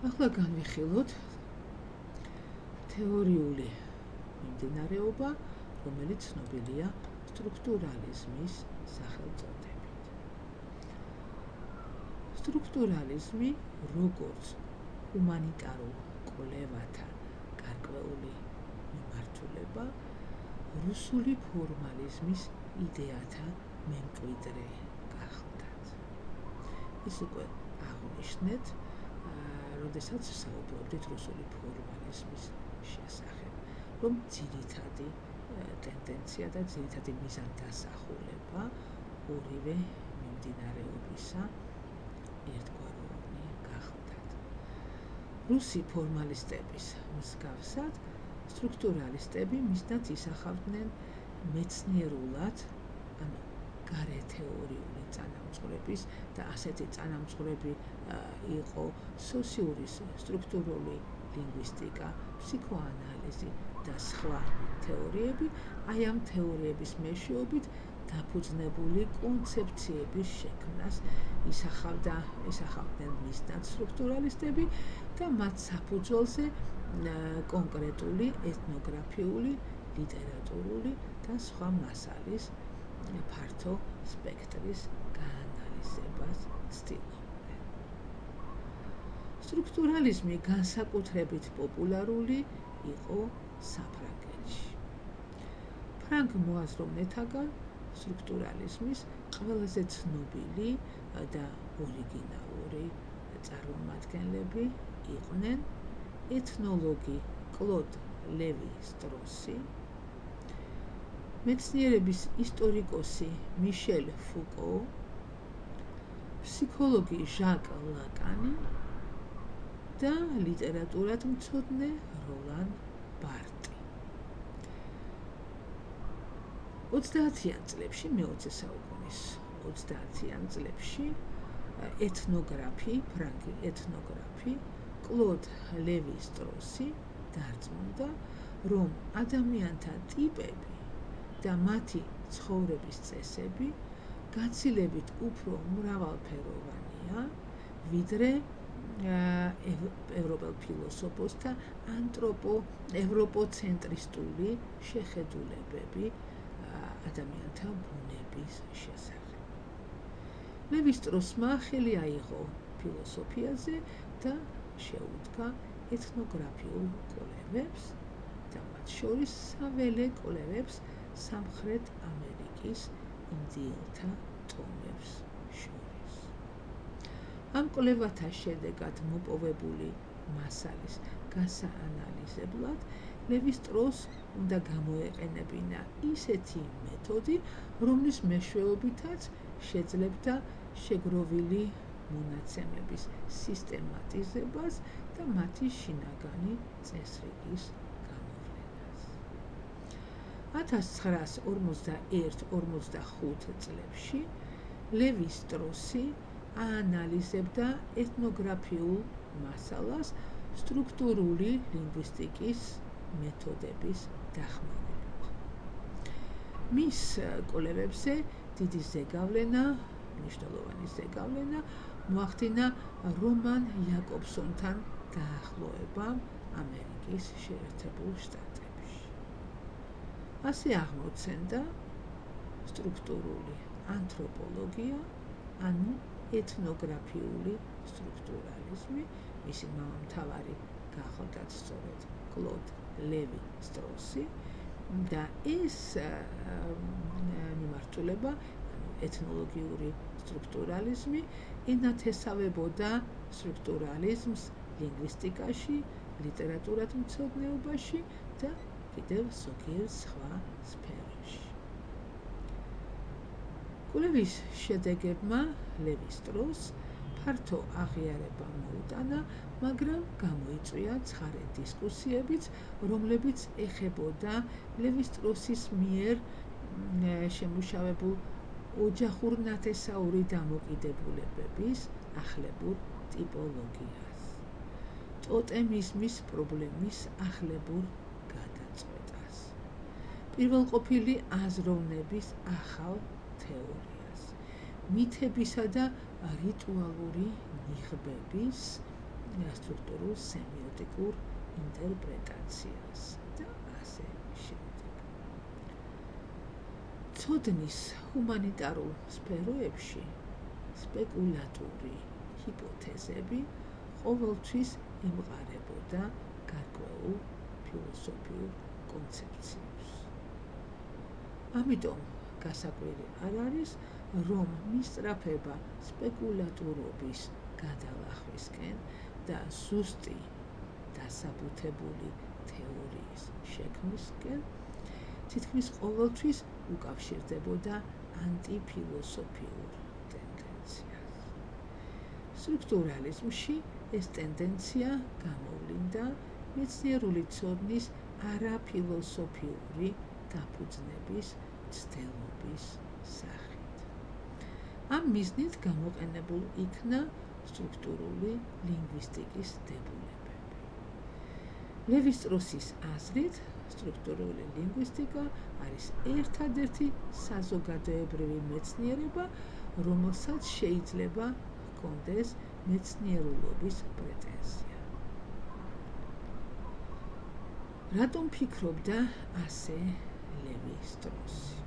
ახლა განვიხილოთ თეორიული მიმდინარეობა, რომელიც ცნობილია სტრუქტურალიზმის სახელწოდებით. სტრუქტურალიზმი როგორც ჰუმანიტარულ კვლევათა გარკვეული მიმართულება, რუსული ფორმალიზმის იდეათა მემკვიდრე გახლდათ. ის უკვე აღვნიშნეთ, როდესაც საუბრობდით რუსული ფორმალიზმის შესახებ, რომ ძირითადი ტენდენცია და ძირითადი მიზანდასახულება ორივე მიმდინარეობისა ერთგვაროვანი გახლდათ. რუსი ფორმალისტების მსგავსად, სტრუქტურალისტები მისდაც ისახავდნენ მეცნიერულად, ანუ გარეთეორიული წანამწყრობის და ასეთი წანამწყრები იყო სოციურის სტრუქტურული ლინგვისტიკა, ფსიქოანალიზი და სხვა თეორიები, აი ამ თეორიების მეშვეობით დაფუძნებული კონცეფციების შექმნას ისახავდნენ მისდაც სტრუქტურალისტები და მათ საფუძველზე კონკრეტული ეთნოგრაფიული, ლიტერატურული და სხვა მასალის ფართო სპექტრის გაანალიზებას ცდილობდნენ. სტრუქტურალიზმი განსაკუთრებით პოპულარული იყო საფრანგეთში. ფრანგ მოაზროვნეთაგან სტრუქტურალიზმის ყველაზე ცნობილი და ორიგინალური წარმომადგენლები იყვნენ ეთნოლოგი კლოდ ლევი სტროსი, მეცნიერების ისტორიკოსი მიშელ ფუკო, ფსიქოლოგი ჟაკ ლაკანი და ლიტერატურათმცოდნე როლან ბარტი. 30-იან წლებში, მე-20 საუკუნის 30-იან წლებში ფრანგი ეთნოგრაფი კლოდ ლევი სტროსი დარწმუნდა, რომ ადამიანთა ტიპები და მათი ცხოვრების წესები გაცილებით უფრო მრავალფეროვანია, ვიდრე ევროპელ ფილოსოფოსთა ევროპოცენტრისტული შეხედულებები ადამიანთა ბუნების შესახებ. ლევი სტროსმა ხელი აიღო ფილოსოფიაზე და შეუდგა ეთნოგრაფიულ კვლევებს და მათ შორის საველე კვლევებს სამხრეთ ამერიკის ინდიელთა ტომებს შორის. ამ კვლევათა შედეგად მოპოვებული მასალის გასაანალიზებლად ლევი სტროსს უნდა გამოეყენებინა ისეთი მეთოდი, რომლის მეშვეობითაც შეძლებდა შეგროვილი მონაცემების სისტემატიზებას და მათი შინაგანი წესრიგის გამოვლენას. 1941-45 წლებში ლევი სტროსი აანალიზებდა ეთნოგრაფიულ მასალას სტრუქტურული ლინგვისტიკის მეთოდების დახმარებით. მის კვლევებზე დიდი მნიშვნელოვანი ზეგავლენა მოახდინა რომან იაკობსონთან დაახლოებამ ამერიკის შეერთებულ შტატებში. ასე აღმოცენდა სტრუქტურული ანთროპოლოგია, ანუ ეთნოგრაფიული სტრუქტურალიზმი, მისი მამამთავარი გახლდათ სწორედ კლოდ ლევი სტროსი და ეს მიმართულება, ეთნოლოგიური სტრუქტურალიზმი, ენათესავებოდა სტრუქტურალიზმს ლინგვისტიკაში, ლიტერატურათმცოდნეობაში და კიდევ ზოგიერთ სხვა სფეროში. კვლევის შედეგებმა ლევი სტროსს ფართო აღიარება მოუტანა, მაგრამ გამოიწვია ცხარე დისკუსიებიც, რომლებიც ეხებოდა ლევი სტროსის მიერ შემუშავებულ ოჯახურ-ნათესაური დამოკიდებულებების ახლებურ ტიპოლოგიას, ტოტემიზმის პრობლემის ახლებურ გადაწყვეტას, პირველყოფილი აზროვნების ახალ თეორიას, მითებისა და რიტუალური ნიღბების სტრუქტურულ სემიოტიკურ ინტერპრეტაციას და ასე შემდეგ. ცოდნის ჰუმანიტარულ სფეროებში სპეკულატური ჰიპოთეზები ყოველთვის იმყარებოდა გარკვეულ ფილოსოფიურ კონცეფციებს. ამიტომ გასაკვირი არ არის, რომ მისწრაფება სპეკულატურობის გადალახვისკენ და ზუსტი დასაბუთებული თეორიის შექმნისკენ თითქმის ყოველთვის უკავშირდებოდა ანტიფილოსოფიურ ტენდენციას. სტრუქტურალიზმში ეს ტენდენცია გამოვლინდა მეცნიერული ცოდნის არაფილოსოფიური დაფუძნების მცდელობის სახით. ამ მიზნით გამოყენებულ იქნა სტრუქტურული ლინგვისტიკის დებულებები. ლევი-სტროსის აზრით, სტრუქტურული ლინგვისტიკა არის ერთადერთი საზოგადოებრივი მეცნიერება, რომელსაც შეიძლება ჰქონდეს მეცნიერულობის პრეტენზია. რატომ ფიქრობდა ასე ლევი-სტროსი?